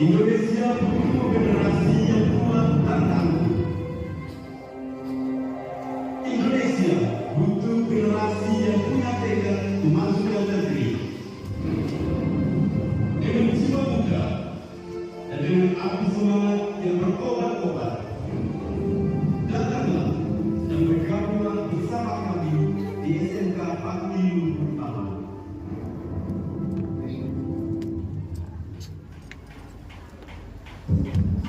Indonesia butuh generasi yang kuat dan tangguh. Indonesia butuh generasi yang punya tekad kemajuan negeri. Dengan jiwa muda dan dengan api semangat yang berkobar-kobar, datanglah dan bergabunglah bersama kami di SMK Bakti Luhur Utama. Thank you.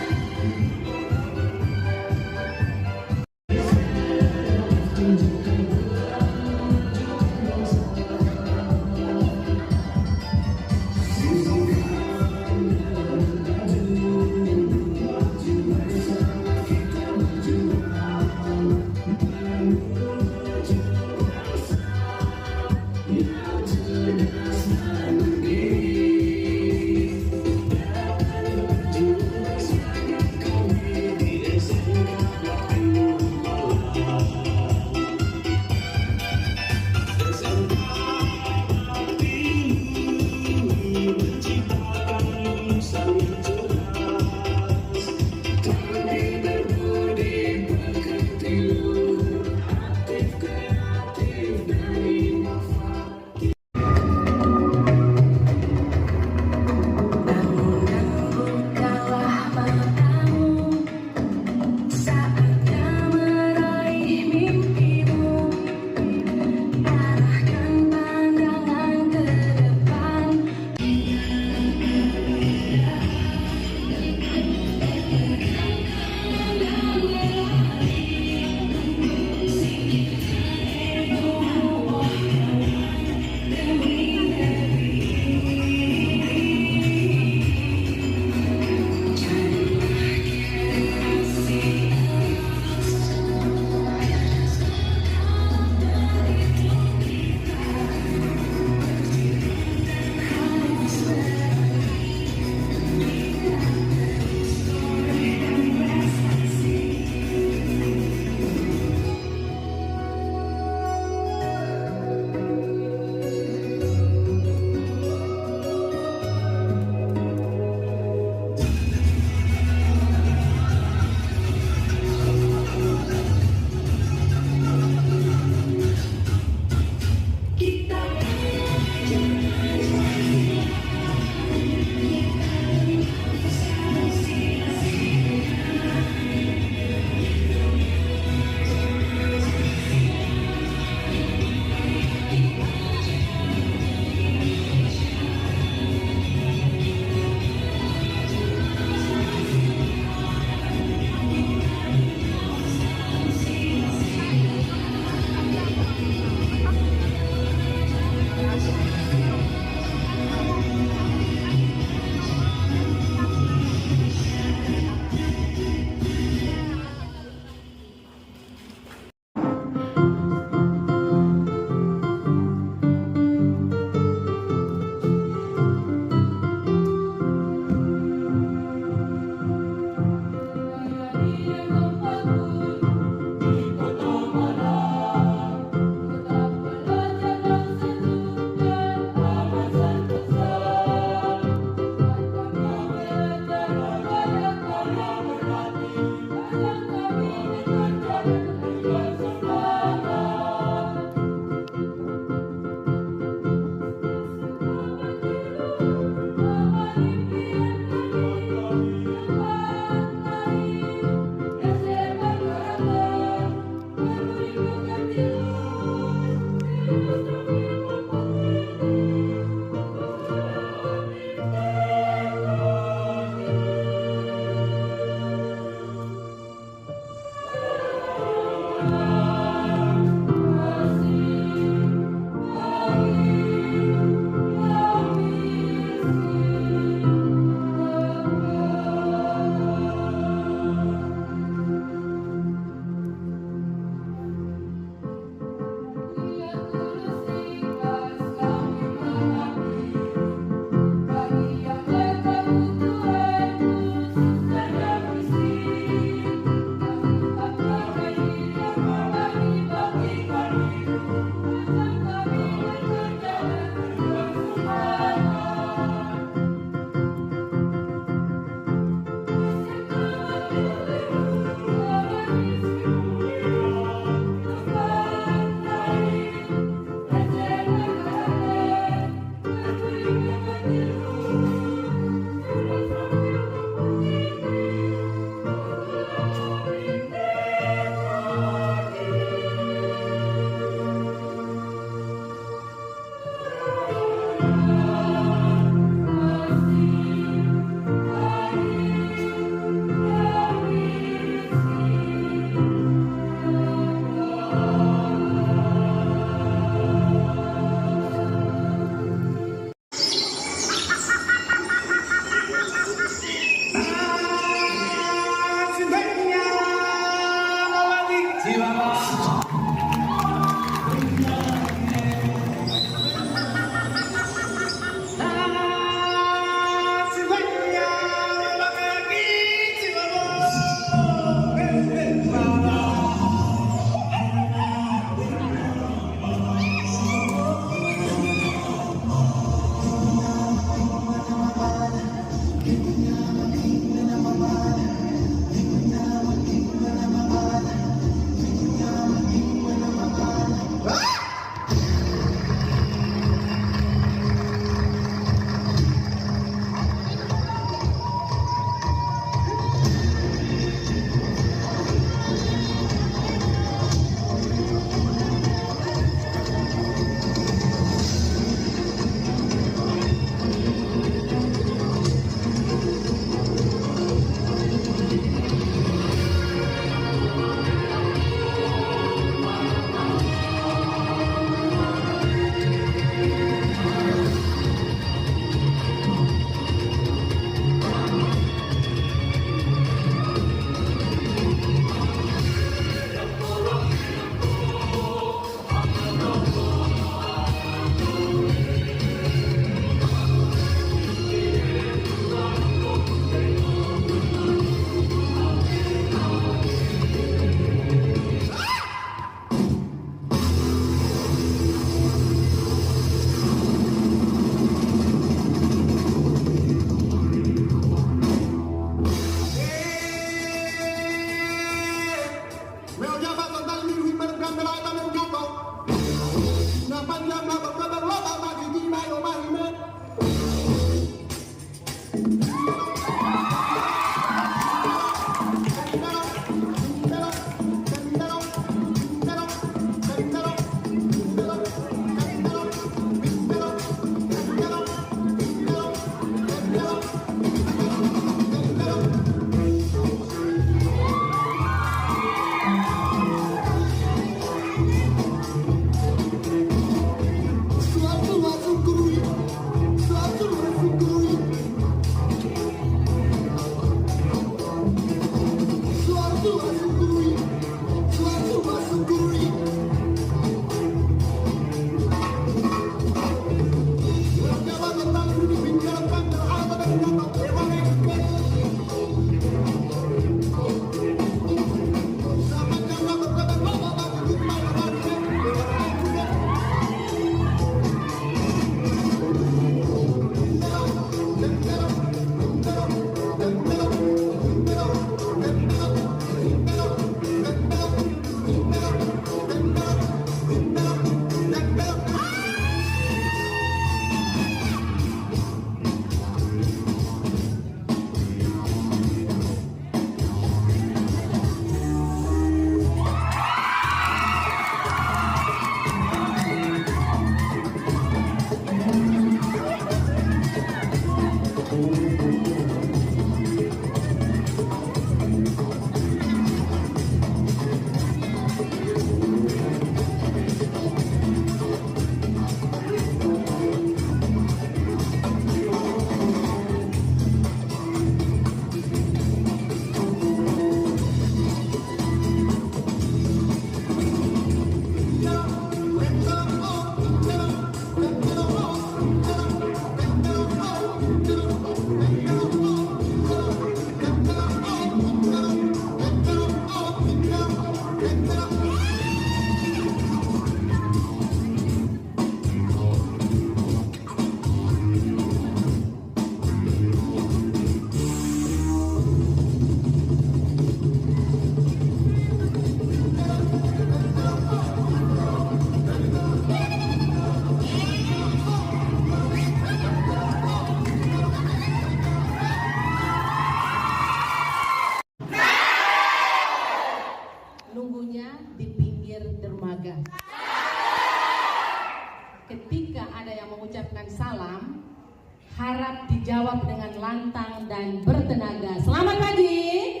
bertenaga. Selamat pagi.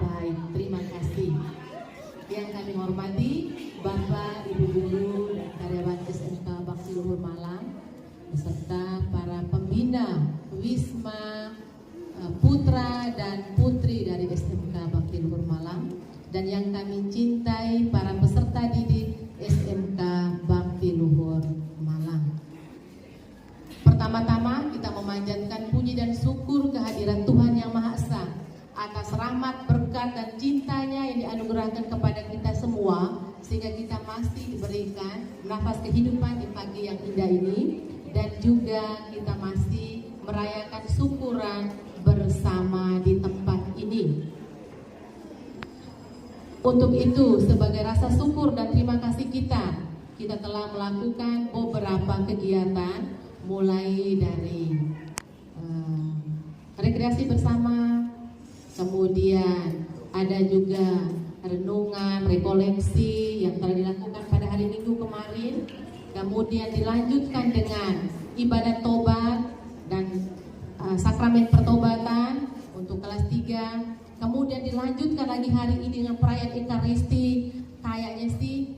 Baik, terima kasih. Yang kami hormati Bapak, Ibu Guru, dan karyawan SMK Bakti Luhur Malang, beserta para pembina Wisma Putra dan Putri dari SMK Bakti Luhur Malang, dan yang kami cintai para peserta didik SMK Bakti Luhur Malang. Pertama-tama kita memanjatkan puji dan syukur kehadiran Tuhan Yang Maha Esa atas rahmat, berkat, dan cintanya yang dianugerahkan kepada kita semua, sehingga kita masih diberikan nafas kehidupan di pagi yang indah ini, dan juga kita masih merayakan syukuran bersama di tempat ini. Untuk itu, sebagai rasa syukur dan terima kasih kita telah melakukan beberapa kegiatan, mulai dari rekreasi bersama, kemudian ada juga renungan, rekoleksi yang telah dilakukan pada hari Minggu kemarin, kemudian dilanjutkan dengan ibadat tobat dan sakramen pertobatan untuk kelas 3, kemudian dilanjutkan lagi hari ini dengan perayaan Ekaristi. Kayaknya sih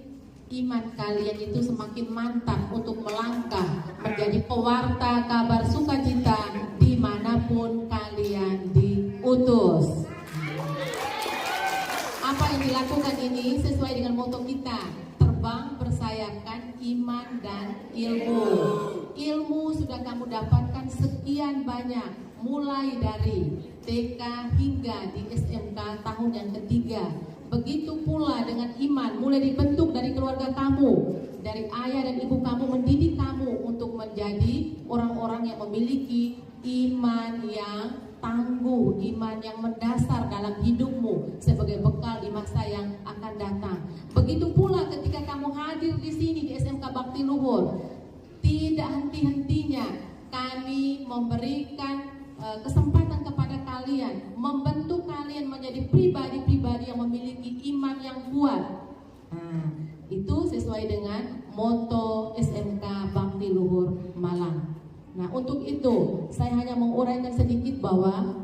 iman kalian itu semakin mantap untuk melangkah menjadi pewarta kabar sukacita dimanapun kalian diutus. Apa yang dilakukan ini sesuai dengan moto kita, terbang bersayapkan iman dan ilmu. Ilmu sudah kamu dapatkan sekian banyak, mulai dari TK hingga di SMK tahun yang ketiga. Begitu pula dengan iman, mulai dibentuk dari keluarga kamu, dari ayah dan ibu kamu mendidik kamu untuk menjadi orang-orang yang memiliki iman yang tangguh, iman yang mendasar dalam hidupmu sebagai bekal di masa yang akan datang. Begitu pula ketika kamu hadir di sini di SMK Bakti Luhur, tidak henti-hentinya kami memberikan kesempatan kepada kalian, membentuk kalian menjadi pribadi-pribadi yang memiliki iman yang kuat. Nah, itu sesuai dengan moto SMK Bakti Luhur Malang. Nah, untuk itu saya hanya menguraikan sedikit bahwa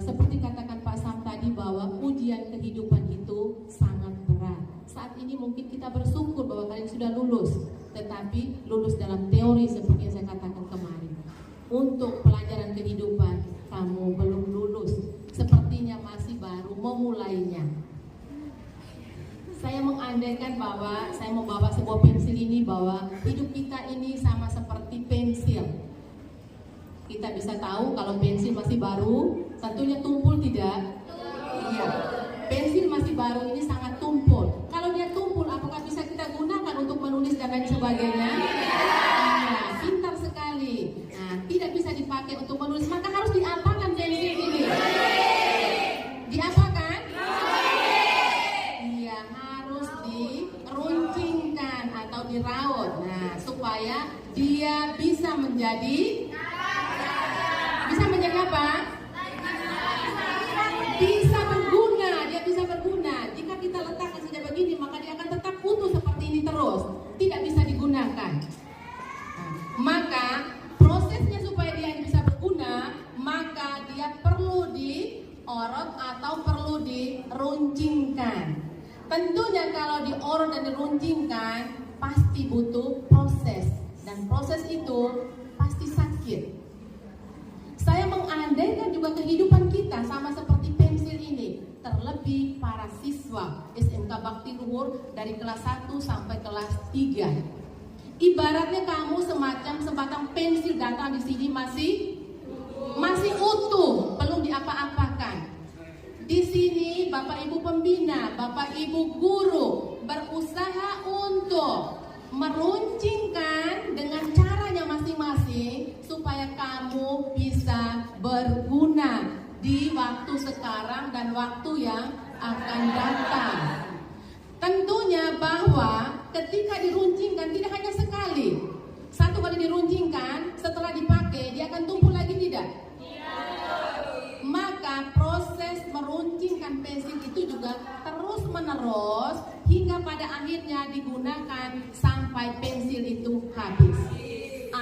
seperti katakan Pak Sam tadi, bahwa ujian kehidupan itu sangat berat. Saat ini mungkin kita bersyukur bahwa kalian sudah lulus, tetapi lulus dalam teori seperti yang saya katakan kemarin. Untuk pelajaran kehidupan kamu belum lulus, sepertinya masih baru memulainya. Saya mengandaikan bahwa saya membawa sebuah pensil ini, bahwa hidup kita ini sama seperti pensil. Kita bisa tahu kalau pensil masih baru, tentunya tumpul tidak? Iya. Pensil masih baru ini sangat tumpul. Kalau dia tumpul, apakah bisa kita gunakan untuk menulis dan lain sebagainya? Nah, pintar sekali. Nah, tidak bisa dipakai untuk menulis, maka harus diapakan pensil ini? Diapakan? Iya, harus diruncingkan atau diraut. Nah, supaya dia bisa menjadi apa? Bisa berguna, dia bisa berguna. Jika kita letakkan saja begini, maka dia akan tetap utuh seperti ini terus, tidak bisa digunakan. Nah, maka prosesnya supaya dia bisa berguna, maka dia perlu diorot atau perlu diruncingkan. Tentunya kalau diorot dan diruncingkan pasti butuh proses, dan proses itu pasti sakit. Saya mengandaikan juga kehidupan kita sama seperti pensil ini, terlebih para siswa SMK Bakti Luhur dari kelas 1 sampai kelas 3. Ibaratnya kamu semacam sebatang pensil datang di sini masih utuh, belum diapa-apakan. Di sini Bapak Ibu pembina, Bapak Ibu guru berusaha untuk meruncingkan dengan caranya masing-masing supaya kamu bisa berguna di waktu sekarang dan waktu yang akan datang. Tentunya bahwa ketika diruncingkan tidak hanya sekali. Satu kali diruncingkan, setelah dipakai dia akan tumpul lagi tidak? Maka proses meruncingkan pensil itu juga terus menerus hingga pada akhirnya digunakan sampai pensil itu habis.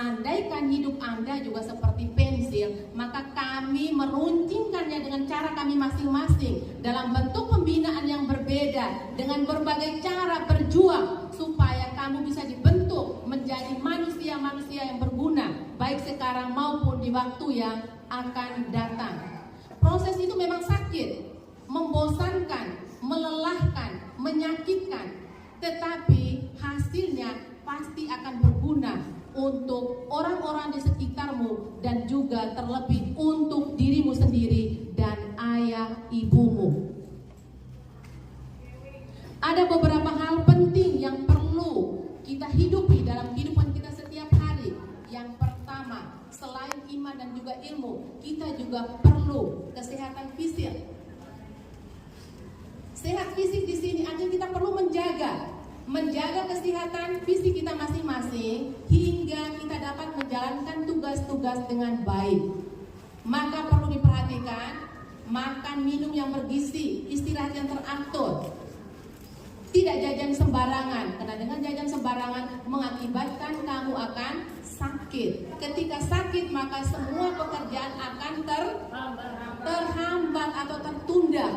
andaikan hidup Anda juga seperti pensil, maka kami meruncingkannya dengan cara kami masing-masing dalam bentuk pembinaan yang berbeda, dengan berbagai cara berjuang supaya kamu bisa dibentuk menjadi manusia-manusia yang berguna, baik sekarang maupun di waktu yang akan datang. Proses itu memang sakit, membosankan, melelahkan, menyakitkan, tetapi hasilnya pasti akan berguna untuk orang-orang di sekitarmu dan juga terlebih untuk dirimu sendiri dan ayah ibumu. Ada beberapa hal penting yang perlu kita hidupi dalam kehidupan kita setiap hari. Yang pertama, selain iman dan juga ilmu, kita juga perlu kesehatan fisik. Sehat fisik di sini artinya kita perlu menjaga kesehatan fisik kita masing-masing hingga kita dapat menjalankan tugas-tugas dengan baik. Maka perlu diperhatikan makan minum yang bergizi, istirahat yang teratur, tidak jajan sembarangan, karena dengan jajan sembarangan mengakibatkan kamu akan sakit. Ketika sakit maka semua pekerjaan akan terhambat atau tertunda.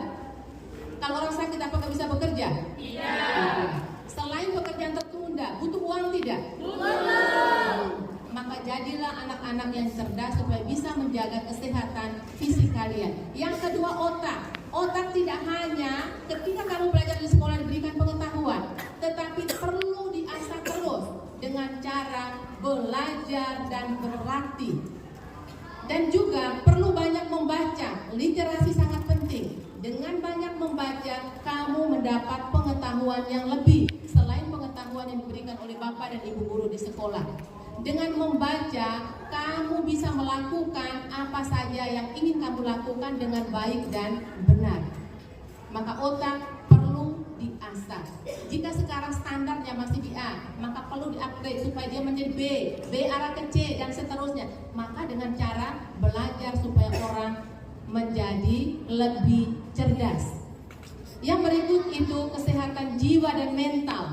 Kalau orang sakit apakah bisa bekerja? Tidak. Selain pekerjaan tertunda, butuh uang tidak? Butuh. Maka jadilah anak-anak yang cerdas supaya bisa menjaga kesehatan fisik kalian. Yang kedua, otak. Otak tidak hanya ketika kamu belajar di sekolah diberikan pengetahuan, tetapi perlu diasah terus dengan cara belajar dan berlatih. Dan juga perlu banyak membaca. Literasi sangat penting. Dengan banyak membaca, kamu mendapat pengetahuan yang lebih selain pengetahuan yang diberikan oleh Bapak dan Ibu guru di sekolah. Dengan membaca, kamu bisa melakukan apa saja yang ingin kamu lakukan dengan baik dan benar. Maka otak perlu diasah. Jika sekarang standarnya masih di A, maka perlu di-upgrade supaya dia menjadi B, B arah ke C, dan seterusnya. Maka dengan cara belajar supaya orang menjadi lebih cerdas. Yang berikut itu kesehatan jiwa dan mental.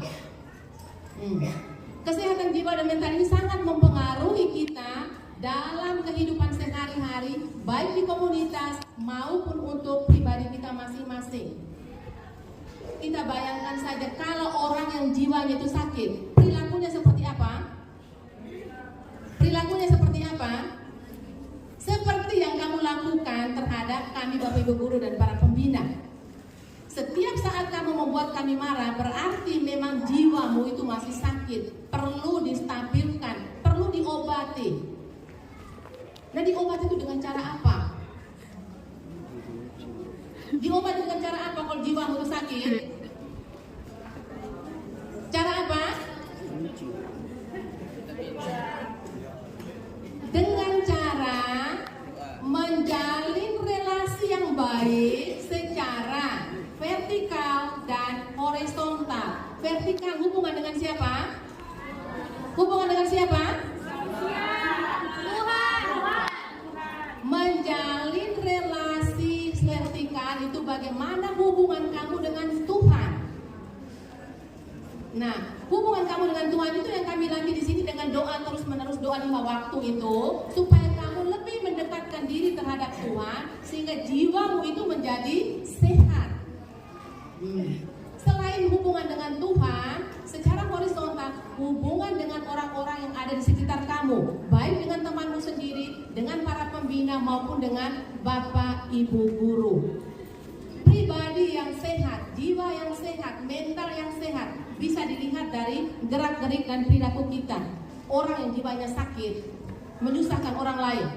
Kesehatan jiwa dan mental ini sangat mempengaruhi kita dalam kehidupan sehari-hari, baik di komunitas maupun untuk pribadi kita masing-masing. Kita bayangkan saja kalau orang yang jiwanya itu sakit, perilakunya seperti apa? Perilakunya seperti apa? Seperti yang kamu lakukan terhadap kami Bapak Ibu guru dan para pembina. Setiap saat kamu membuat kami marah, berarti memang jiwamu itu masih sakit, perlu distabilkan, perlu diobati. Nah, diobati itu dengan cara apa? Diobati dengan cara apa kalau jiwamu itu sakit? Cara apa? Dengan cara menjalin relasi yang baik secara vertikal dan horizontal. Vertikal hubungan dengan siapa? Hubungan dengan siapa? Tuhan. Menjalin relasi vertikal itu bagaimana hubungan kamu dengan Tuhan. Nah, hubungan kamu dengan Tuhan itu yang kami latih di sini dengan doa terus-menerus, doa 5 waktu itu, supaya kamu lebih mendekatkan diri terhadap Tuhan sehingga jiwamu itu menjadi sehat. Selain hubungan dengan Tuhan, secara horizontal, hubungan dengan orang-orang yang ada di sekitar kamu, baik dengan temanmu sendiri, dengan para pembina maupun dengan Bapak Ibu guru. Pribadi yang sehat, jiwa yang sehat, mental yang sehat bisa dilihat dari gerak-gerik dan perilaku kita. Orang yang jiwanya sakit menyusahkan orang lain,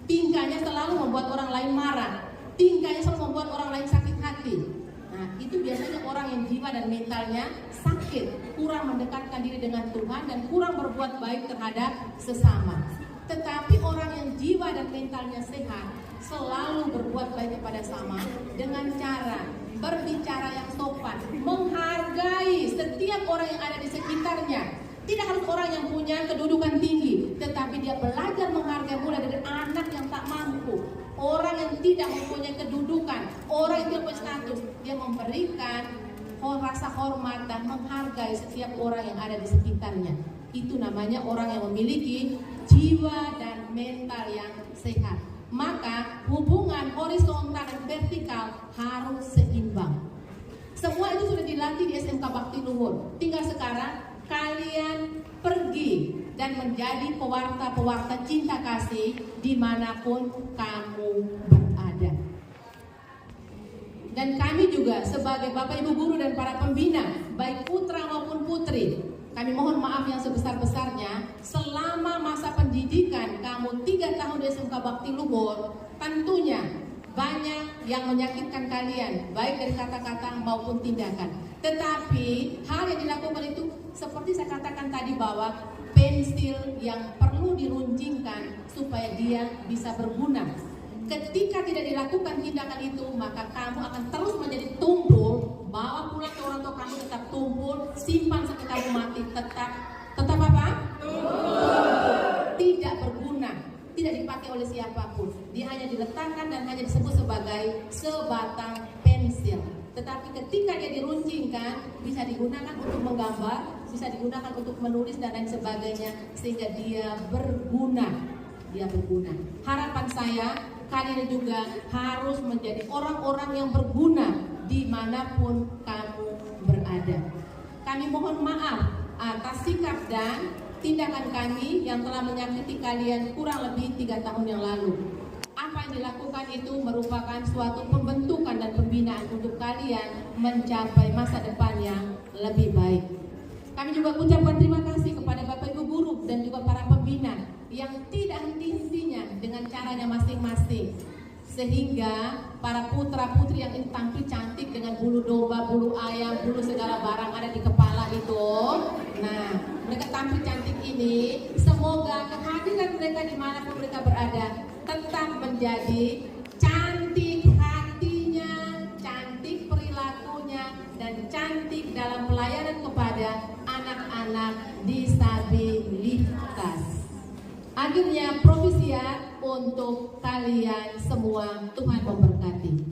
tingkahnya selalu membuat orang lain marah, tingkahnya selalu membuat orang lain sakit hati. Nah, itu biasanya orang yang jiwa dan mentalnya sakit, kurang mendekatkan diri dengan Tuhan dan kurang berbuat baik terhadap sesama. Tetapi orang yang jiwa dan mentalnya sehat selalu berbuat baik kepada sama dengan cara berbicara yang sopan, menghargai setiap orang yang ada di sekitarnya. Tidak harus orang yang punya kedudukan tinggi, tetapi dia belajar menghargai mulai dari anak yang tak mampu, orang yang tidak mempunyai kedudukan, orang yang tidak punya status. Dia memberikan rasa hormat dan menghargai setiap orang yang ada di sekitarnya. Itu namanya orang yang memiliki jiwa dan mental yang sehat. Maka hubungan horizontal dan vertikal harus seimbang. Semua itu sudah dilatih di SMK Bakti Luhur. Tinggal sekarang kalian pergi dan menjadi pewarta-pewarta cinta kasih dimanapun kamu berada. Dan kami juga sebagai Bapak Ibu Guru dan para pembina, baik putra maupun putri, kami mohon maaf yang sebesar-besarnya, selama masa pendidikan kamu 3 tahun di SMK Bakti Luhur, tentunya banyak yang menyakitkan kalian, baik dari kata-kata maupun tindakan. Tetapi hal yang dilakukan itu seperti saya katakan tadi, bahwa pensil yang perlu diruncingkan supaya dia bisa berguna. Ketika tidak dilakukan tindakan itu, maka kamu akan terus menjadi tumpul, bawa pulang ke orang tua kamu tetap tumpul, simpan sampai kamu mati, tetap apa? Tidak berguna, tidak dipakai oleh siapapun. Dia hanya diletakkan dan hanya disebut sebagai sebatang pensil. Tetapi ketika dia diruncingkan, bisa digunakan untuk menggambar, bisa digunakan untuk menulis dan lain sebagainya, sehingga dia berguna. Harapan saya, kalian juga harus menjadi orang-orang yang berguna dimanapun kamu berada. Kami mohon maaf atas sikap dan tindakan kami yang telah menyakiti kalian kurang lebih 3 tahun yang lalu. Apa yang dilakukan itu merupakan suatu pembentukan dan pembinaan untuk kalian mencapai masa depan yang lebih baik. Kami juga ucapkan terima kasih kepada Bapak Ibu Guru dan juga para pembina yang tidak henti-hentinya dengan caranya masing-masing, sehingga para putra-putri yang ingin tampil cantik dengan bulu domba, bulu ayam, bulu segala barang ada di kepala itu, nah mereka tampil cantik ini, semoga kehadiran mereka dimanapun mereka berada tetap menjadi cantik hatinya, cantik perilakunya, dan cantik dalam pelayanan kepada anak-anak disabilitas. Akhirnya provisiat untuk kalian semua. Tuhan memberkati.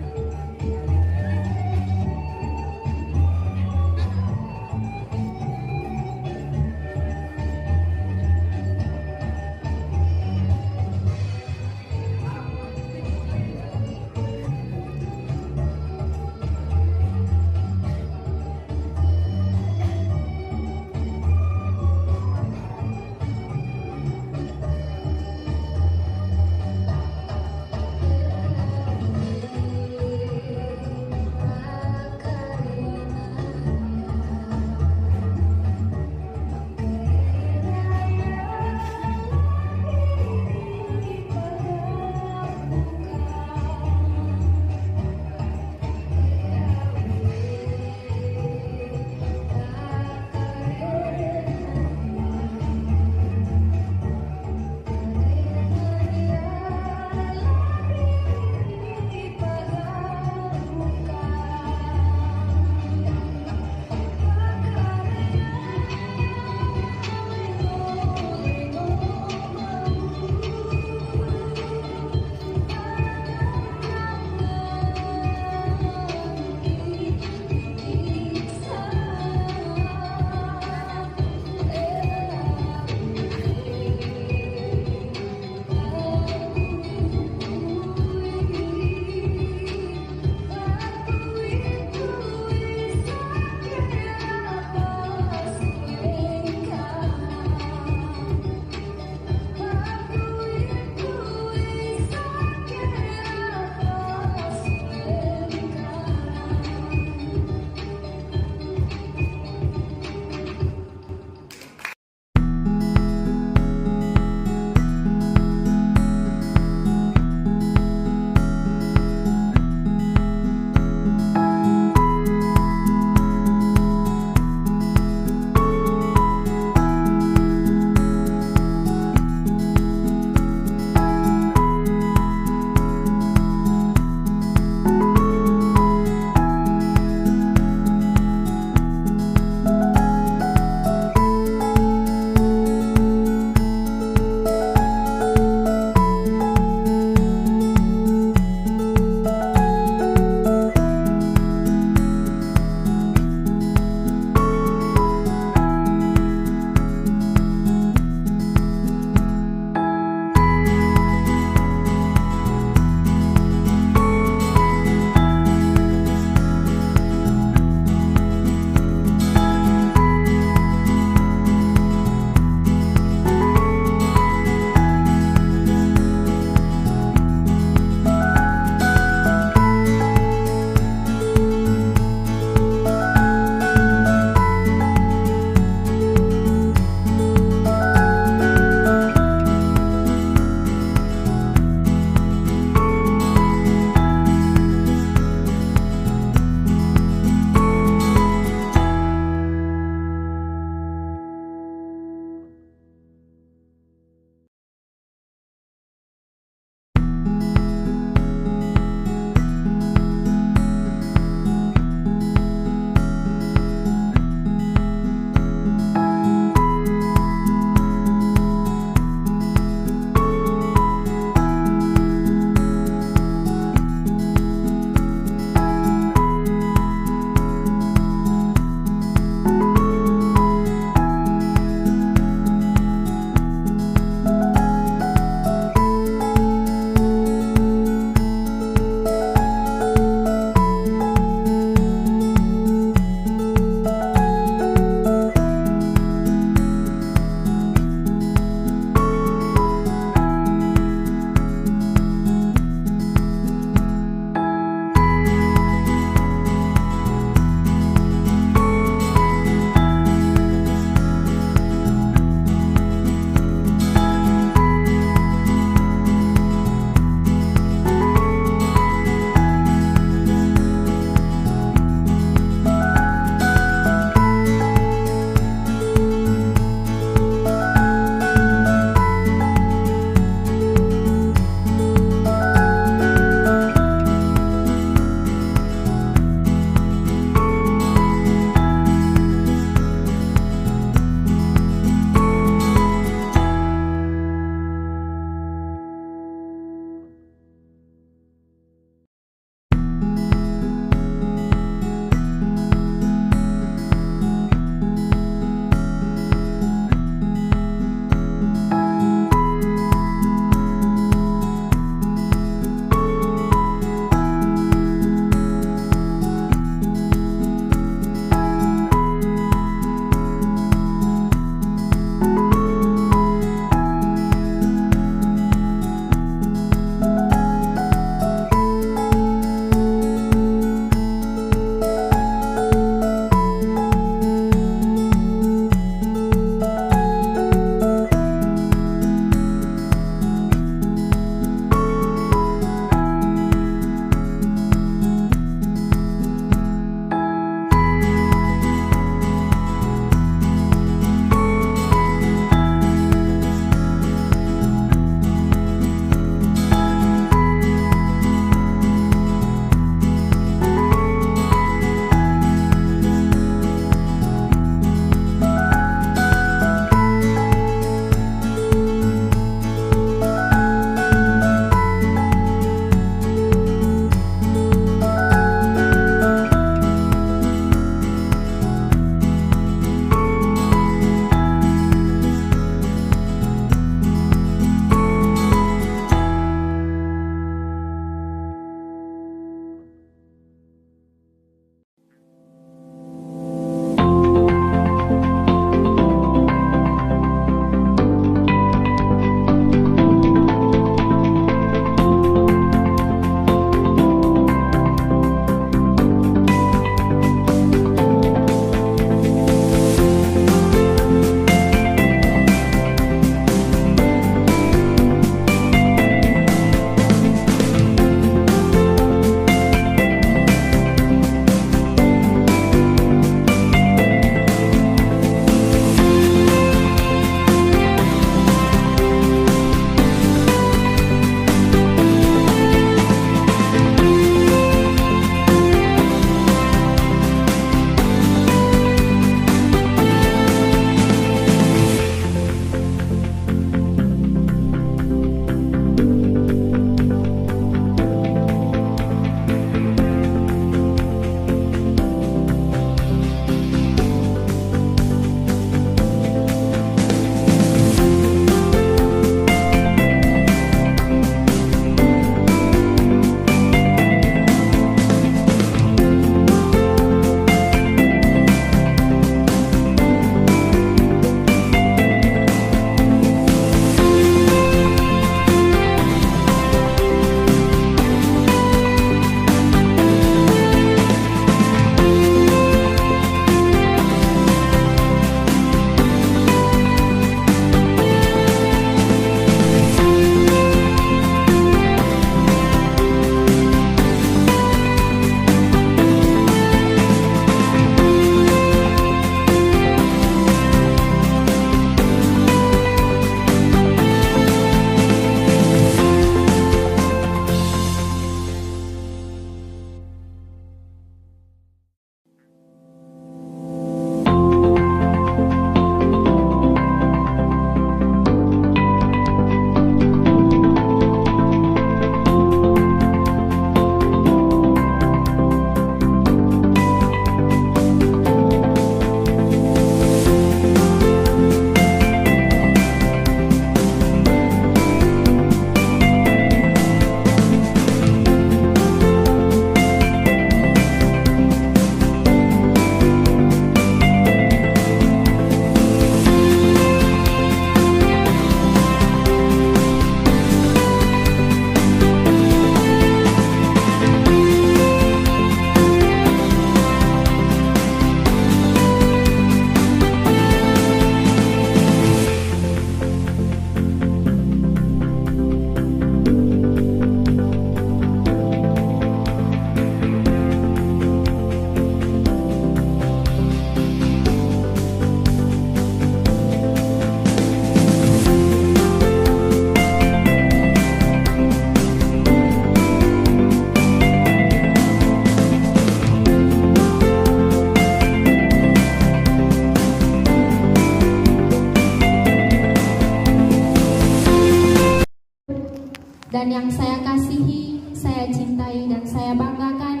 dan yang saya kasihi, saya cintai, dan saya banggakan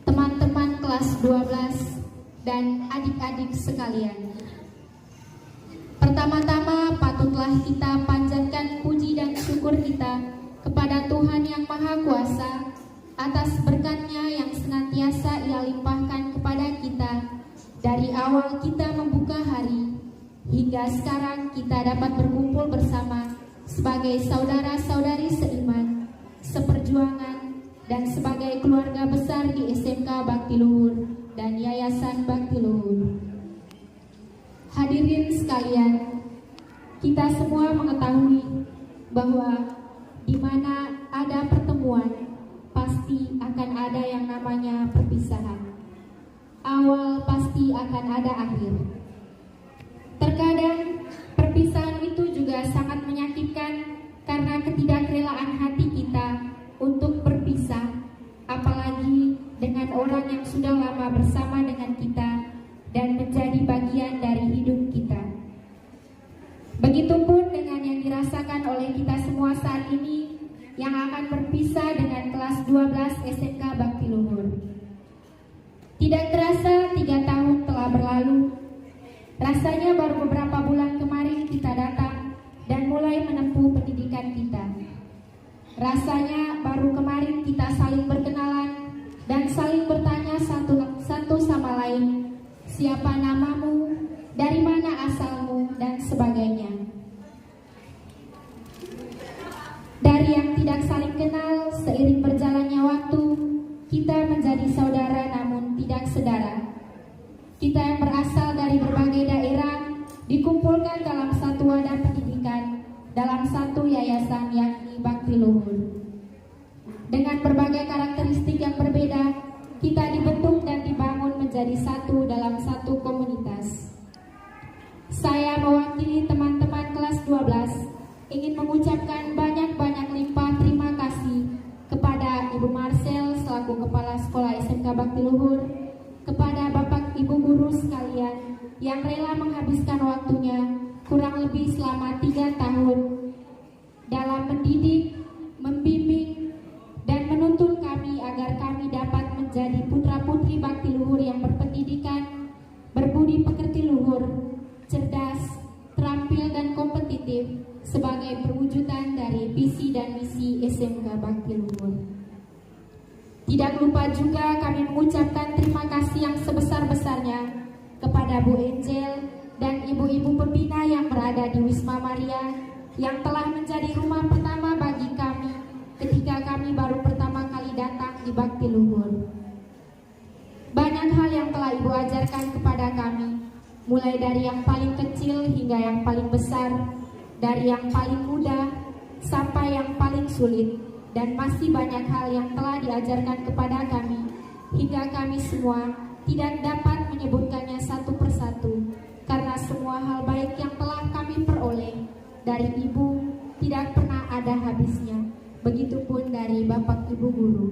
teman-teman kelas 12 dan adik-adik sekalian. Pertama-tama patutlah kita panjatkan puji dan syukur kita kepada Tuhan yang Maha Kuasa atas berkat-Nya yang senantiasa Ia limpahkan kepada kita dari awal kita membuka hari hingga sekarang kita dapat berkumpul bersama sebagai saudara-saudari seiman, seperjuangan, dan sebagai keluarga besar di SMK Bakti Luhur dan Yayasan Bakti Luhur. Hadirin sekalian, kita semua mengetahui bahwa di mana ada pertemuan, pasti akan ada yang namanya perpisahan. Awal pasti akan ada akhir. Terkadang perpisahan itu juga sangat menyakitkan karena ketidakrelaan hati kita untuk berpisah, apalagi dengan orang yang sudah lama bersama dengan kita dan menjadi bagian dari hidup kita. Begitupun dengan yang dirasakan oleh kita semua saat ini yang akan berpisah dengan kelas 12 SMK Bakti Luhur. Tidak terasa 3 tahun telah berlalu. Rasanya baru beberapa bulan kemarin kita datang dan mulai menempuh pendidikan kita. Rasanya baru kemarin kita saling berkenalan dan saling bertanya satu sama lain, siapa namamu, dari mana asalmu, dan sebagainya. Dari yang tidak saling kenal, seiring berjalannya waktu, kita menjadi saudara namun tidak sedara. Kita yang berasal dari berbagai daerah dikumpulkan dalam satu wadah pendidikan, dalam satu yayasan yakni Bakti Luhur. Dengan berbagai karakteristik yang berbeda, kita dibentuk dan dibangun menjadi satu dalam satu komunitas. Saya mewakili teman-teman kelas 12 ingin mengucapkan banyak-banyak limpah terima kasih kepada Ibu Marcel selaku Kepala Sekolah SMK Bakti Luhur, kepada Bapak Ibu guru sekalian yang rela menghabiskan waktunya kurang lebih selama 3 tahun dalam mendidik, membimbing, dan menuntun kami agar kami dapat menjadi putra-putri Bakti Luhur yang berpendidikan, berbudi pekerti luhur, cerdas, terampil, dan kompetitif sebagai perwujudan dari visi dan misi SMK Bakti Luhur. Tidak lupa juga kami mengucapkan terima kasih yang sebesar-besarnya kepada Bu Angel dan ibu-ibu pembina yang berada di Wisma Maria yang telah menjadi rumah pertama bagi kami ketika kami baru pertama kali datang di Bakti Luhur. Banyak hal yang telah Ibu ajarkan kepada kami, mulai dari yang paling kecil hingga yang paling besar, dari yang paling mudah sampai yang paling sulit, dan masih banyak hal yang telah diajarkan kepada kami hingga kami semua tidak dapat menyebutkannya satu persatu karena semua hal baik yang telah kami peroleh dari Ibu tidak pernah ada habisnya. Begitupun dari Bapak Ibu guru.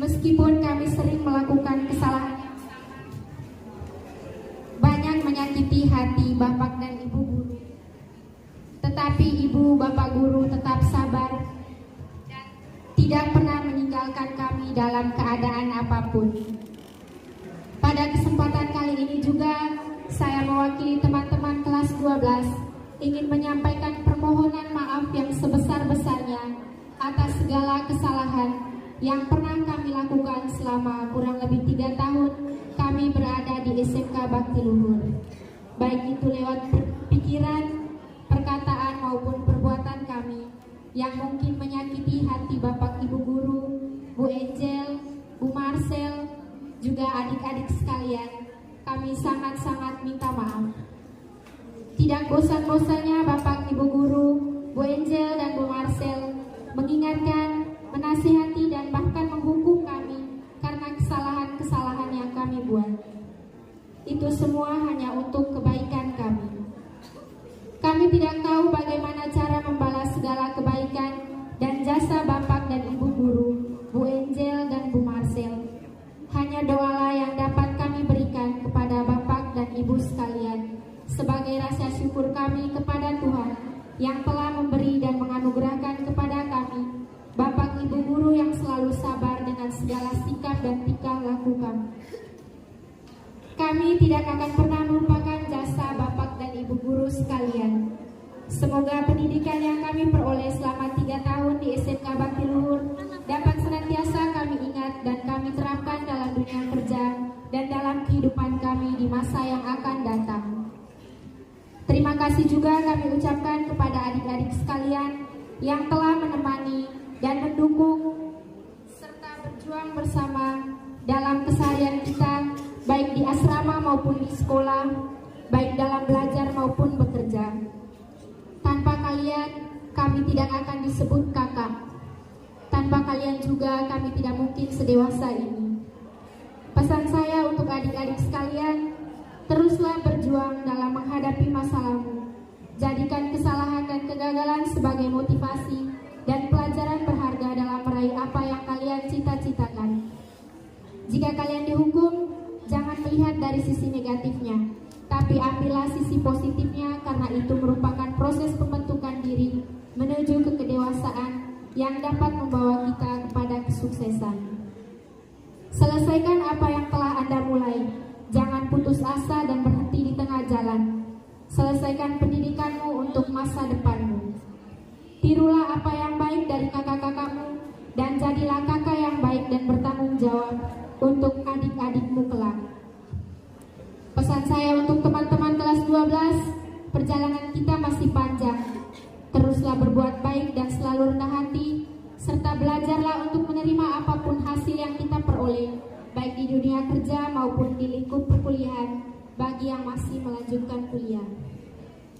Meskipun kami sering melakukan kesalahan yang banyak menyakiti hati Bapak dan Ibu guru, tetapi Ibu Bapak guru tetap sabar dan tidak pernah meninggalkan kami dalam keadaan apapun. Pada kesempatan kali ini juga saya mewakili teman-teman kelas 12 ingin menyampaikan permohonan maaf yang sebesar-besarnya atas segala kesalahan yang pernah kami lakukan selama kurang lebih 3 tahun kami berada di SMK Bakti Luhur, baik itu lewat pikiran, perkataan maupun perbuatan kami yang mungkin menyakiti hati Bapak Ibu guru, Bu Angel, Bu Marcel, juga adik-adik sekalian. Kami sangat-sangat minta maaf. Tidak bosan-bosannya Bapak Ibu guru, Bu Angel dan Bu Marcel mengingatkan, menasihati, dan bahkan menghukum kami karena kesalahan-kesalahan yang kami buat. Itu semua hanya untuk kebaikan kami. Kami tidak tahu bagaimana cara membalas segala kebaikan dan jasa Bapak dan Ibu guru, Bu Angel dan Bu Marcel. Hanya doalah yang dapat kami berikan kepada Bapak dan Ibu sekalian sebagai rasa syukur kami kepada Tuhan yang telah memberi dan menganugerahkan tidak akan pernah melupakan jasa Bapak dan Ibu guru sekalian. Semoga pendidikan yang kami peroleh selama 3 tahun di SMK Bakti Luhur dapat senantiasa kami ingat dan kami terapkan dalam dunia kerja dan dalam kehidupan kami di masa yang akan datang. Terima kasih juga kami ucapkan kepada adik-adik sekalian yang telah menemani dan mendukung serta berjuang bersama dalam keseharian kita, baik di asrama maupun di sekolah, baik dalam belajar maupun bekerja. Tanpa kalian, kami tidak akan disebut kakak. Tanpa kalian juga kami tidak mungkin sedewasa ini. Pesan saya untuk adik-adik sekalian, teruslah berjuang dalam menghadapi masalahmu. Jadikan kesalahan dan kegagalan sebagai motivasi dan pelajaran berharga dalam meraih apa yang kalian cita-citakan. Jika kalian dihukum, jangan melihat dari sisi negatifnya, tapi ambillah sisi positifnya, karena itu merupakan proses pembentukan diri menuju ke kedewasaan yang dapat membawa kita kepada kesuksesan. Selesaikan apa yang telah Anda mulai. Jangan putus asa dan berhenti di tengah jalan. Selesaikan pendidikanmu untuk masa depanmu. Tirulah apa yang baik dari kakak-kakakmu dan jadilah kakak yang baik dan bertanggung jawab untuk adik-adikmu kelak. Pesan saya untuk teman-teman kelas 12, perjalanan kita masih panjang. Teruslah berbuat baik dan selalu rendah hati, serta belajarlah untuk menerima apapun hasil yang kita peroleh, baik di dunia kerja maupun di lingkup perkuliahan bagi yang masih melanjutkan kuliah.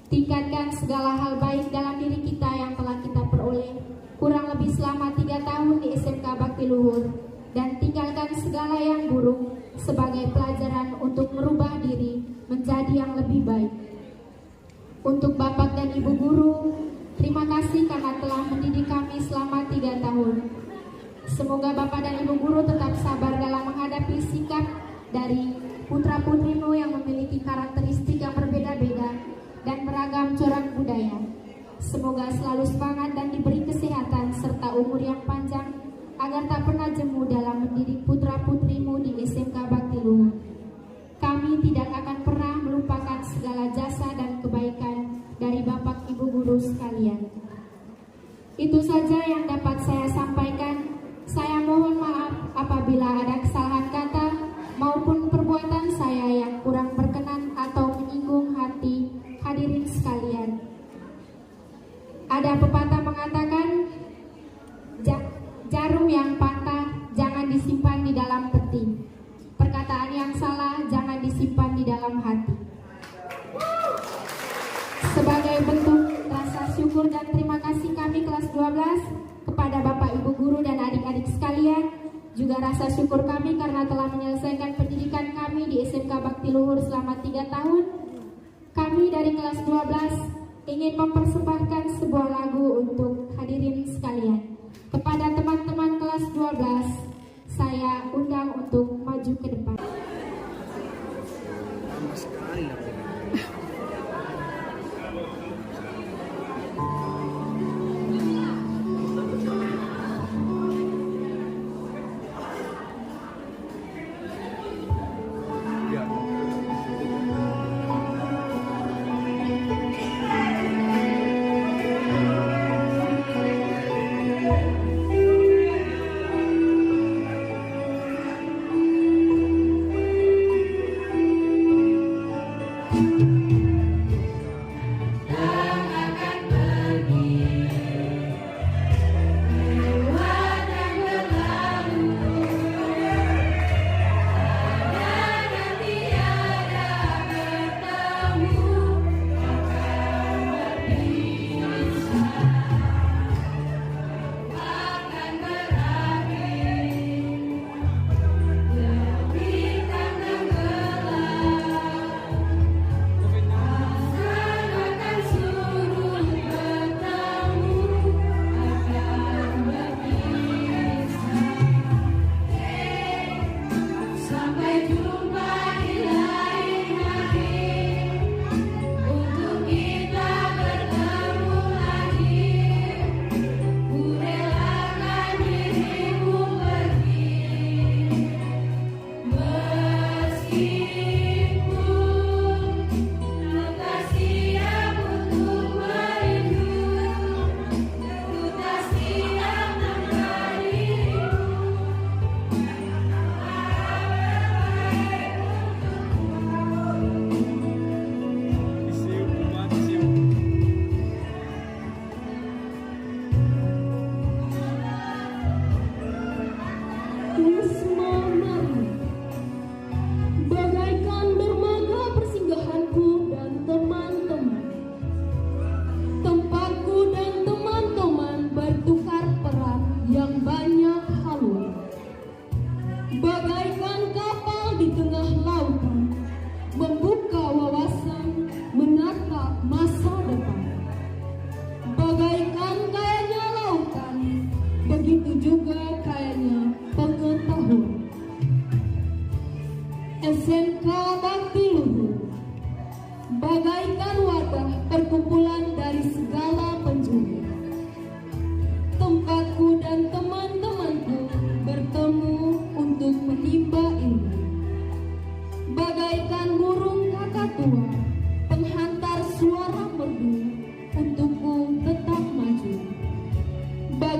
Tingkatkan segala hal baik dalam diri kita yang telah kita peroleh kurang lebih selama 3 tahun di SMK Bakti Luhur, dan tinggalkan segala yang buruk sebagai pelajaran untuk merubah diri menjadi yang lebih baik. Untuk Bapak dan Ibu guru, terima kasih karena telah mendidik kami selama 3 tahun. Semoga Bapak dan Ibu guru tetap sabar dalam menghadapi sikap dari putra-putrimu yang memiliki karakteristik yang berbeda-beda dan beragam corak budaya. Semoga selalu semangat dan diberi kesehatan serta umur yang panjang agar tak pernah jemu dalam mendidik putra-putrimu di SMK Bakti Luhur. Kami tidak akan pernah melupakan segala jasa dan kebaikan dari Bapak Ibu guru sekalian. Itu saja yang dapat saya sampaikan. Saya mohon maaf apabila ada kesalahan kata maupun perbuatan saya yang kurang berkenan atau menyinggung hati hadirin sekalian. Ada pepatah mengatakan, jarum yang patah jangan disimpan di dalam peti. Perkataan yang salah jangan disimpan di dalam hati. Sebagai bentuk rasa syukur dan terima kasih kami kelas 12 kepada Bapak Ibu guru dan adik-adik sekalian, juga rasa syukur kami karena telah menyelesaikan pendidikan kami di SMK Bakti Luhur selama 3 tahun. Kami dari kelas 12 ingin mempersembahkan sebuah lagu untuk hadirin sekalian. Kepada teman-teman kelas 12, saya undang untuk maju ke depan.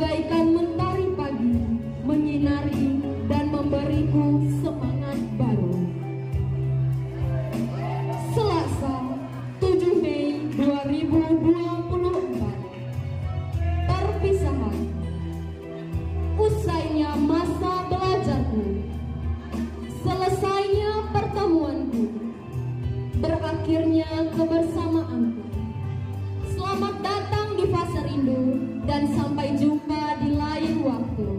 bagaikan mentari pagi menyinari dan memberiku semangat baru. Selasa 7 Mei 2024. Perpisahan. Usainya masa belajarku, selesainya pertemuanku, berakhirnya kebersamaanku. Selamat datang di fase rindu dan sampai jumpa di lain waktu.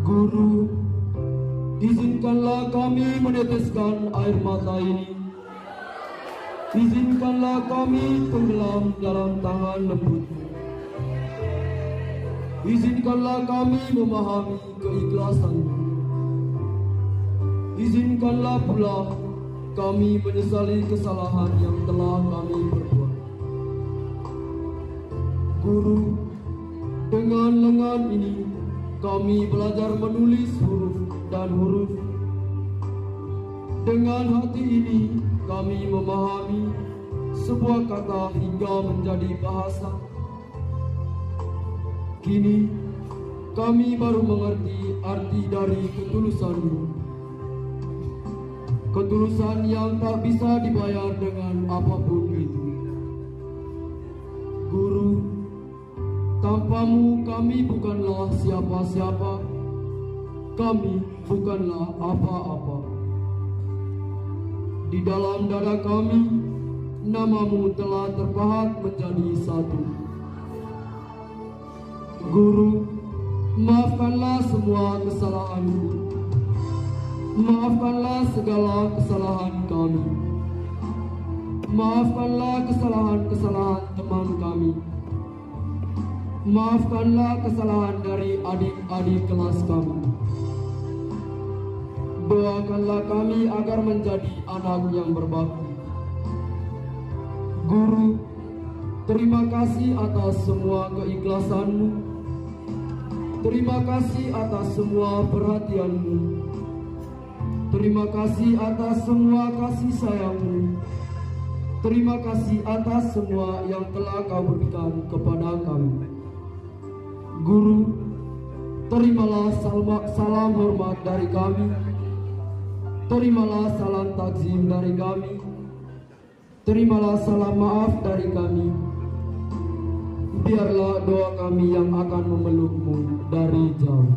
Guru, izinkanlah kami meneteskan air mata ini. Izinkanlah kami tenggelam dalam tangan lembut. Izinkanlah kami memahami keikhlasan-Mu. Izinkanlah pula kami menyesali kesalahan yang telah kami perbuat. Guru, dengan lengan ini kami belajar menulis huruf dan huruf. Dengan hati ini kami memahami sebuah kata hingga menjadi bahasa. Kini kami baru mengerti arti dari ketulusan-Mu. Ketulusan yang tak bisa dibayar dengan apapun itu. Guru, tanpa-Mu kami bukanlah siapa-siapa. Kami bukanlah apa-apa. Di dalam dada kami, nama-Mu telah terpahat menjadi satu. Guru, maafkanlah semua kesalahan-Ku. Maafkanlah segala kesalahan kami. Maafkanlah kesalahan-kesalahan teman kami. Maafkanlah kesalahan dari adik-adik kelas kami. Doakanlah kami agar menjadi anak yang berbakti. Guru, terima kasih atas semua keikhlasan-Mu. Terima kasih atas semua perhatian-Mu. Terima kasih atas semua kasih sayang-Mu. Terima kasih atas semua yang telah Kau berikan kepada kami. Guru, terimalah salam hormat dari kami. Terimalah salam takzim dari kami. Terimalah salam maaf dari kami. Biarlah doa kami yang akan memeluk-Mu dari jauh.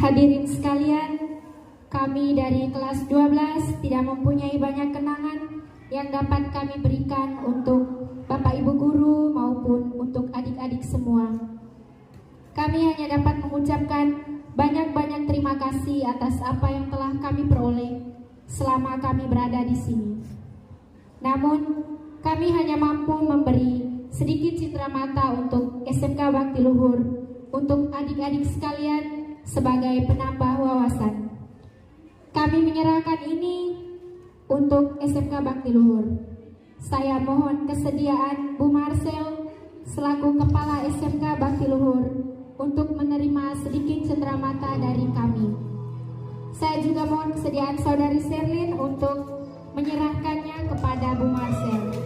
Hadirin sekalian, kami kami dari kelas 12 tidak mempunyai banyak kenangan yang dapat kami berikan untuk Bapak Ibu guru maupun untuk adik-adik semua. Kami hanya dapat mengucapkan banyak-banyak terima kasih atas apa yang telah kami peroleh selama kami berada di sini. Namun, kami hanya mampu memberi sedikit citra mata untuk SMK Bakti Luhur untuk adik-adik sekalian sebagai penambah wawasan. Kami menyerahkan ini untuk SMK Bakti Luhur. Saya mohon kesediaan Bu Marcel selaku Kepala SMK Bakti Luhur untuk menerima sedikit cenderamata dari kami. Saya juga mohon kesediaan Saudari Sherlyn untuk menyerahkannya kepada Bu Marcel.